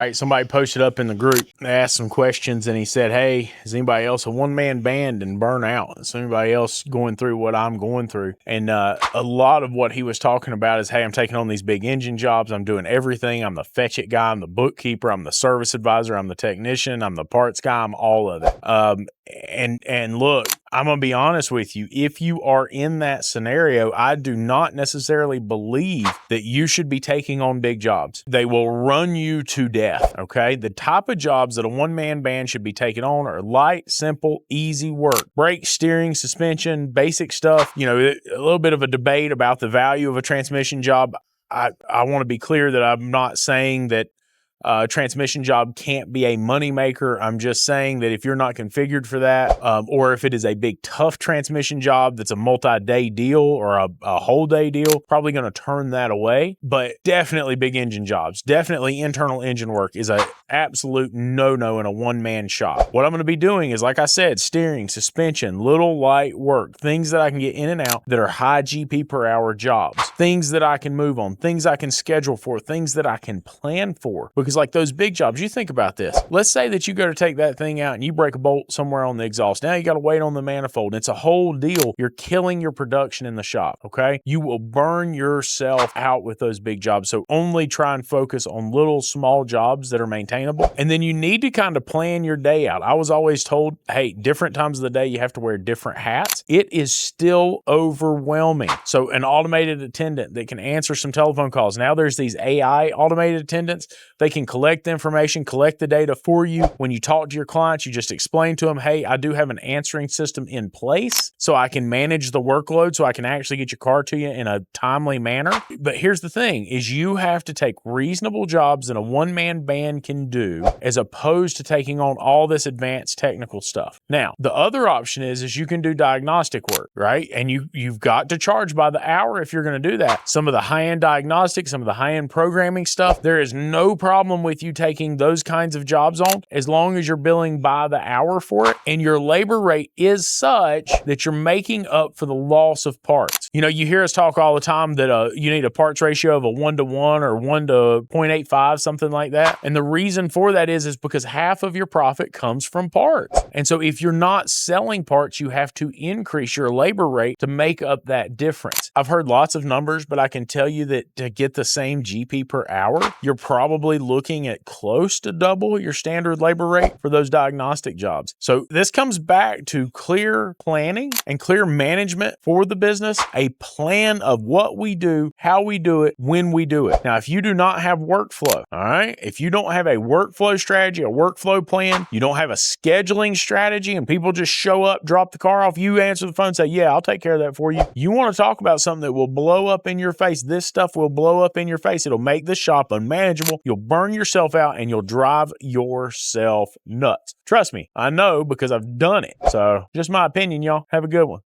Right, somebody posted up in the group, they asked some questions, and he said, hey, is anybody else a one-man band and burn out? Is anybody else going through what I'm going through? And a lot of what he was talking about is, hey, I'm taking on these big engine jobs. I'm doing everything. I'm the fetch it guy. I'm the bookkeeper. I'm the service advisor. I'm the technician. I'm the parts guy. I'm all of it. And look, I'm going to be honest with you. If you are in that scenario, I do not necessarily believe that you should be taking on big jobs. They will run you to death, okay? The type of jobs that a one-man band should be taking on are light, simple, easy work. Brake, steering, suspension, basic stuff. You know, a little bit of a debate about the value of a transmission job. I want to be clear that I'm not saying that transmission job can't be a moneymaker. I'm just saying that if you're not configured for that, or if it is a big, tough transmission job that's a multi-day deal or a whole day deal, probably going to turn that away. But definitely big engine jobs, definitely internal engine work is an absolute no-no in a one-man shop. What I'm going to be doing is, like I said, steering, suspension, little light work, things that I can get in and out that are high GP per hour jobs, things that I can move on, things I can schedule for, things that I can plan for. Because like those big jobs, you think about this. Let's say that you go to take that thing out and you break a bolt somewhere on the exhaust. Now you got to wait on the manifold. It's a whole deal. You're killing your production in the shop, okay? You will burn yourself out with those big jobs. So only try and focus on little small jobs that are maintainable. And then you need to kind of plan your day out. I was always told, hey, different times of the day you have to wear different hats. It is still overwhelming. So an automated attendant that can answer some telephone calls. Now there's these AI automated attendants. They can collect the information, collect the data for you. When you talk to your clients, you just explain to them, hey, I do have an answering system in place so I can manage the workload, so I can actually get your car to you in a timely manner. But here's the thing, is you have to take reasonable jobs that a one-man band can do as opposed to taking on all this advanced technical stuff. Now, the other option is you can do diagnostic work, right? And you've got to charge by the hour if you're going to do that. Some of the high-end diagnostics, some of the high-end programming stuff, there is no problem with you taking those kinds of jobs on as long as you're billing by the hour for it and your labor rate is such that you're making up for the loss of parts. You know, you hear us talk all the time that you need a parts ratio of a 1-to-1 or 1 to 0.85, something like that. And the reason for that is because half of your profit comes from parts. And so if you're not selling parts, you have to increase your labor rate to make up that difference. I've heard lots of numbers, but I can tell you that to get the same GP per hour, you're probably looking at close to double your standard labor rate for those diagnostic jobs. So this comes back to clear planning and clear management for the business, a plan of what we do, how we do it, when we do it. Now, if you do not have workflow, all right, if you don't have a workflow strategy, a workflow plan, you don't have a scheduling strategy, and people just show up, drop the car off, you answer the phone and say, yeah, I'll take care of that for you. You want to talk about something that will blow up in your face. This stuff will blow up in your face. It'll make the shop unmanageable. You'll burn yourself out and you'll drive yourself nuts. Trust me, I know because I've done it. So just my opinion, y'all. Have a good one.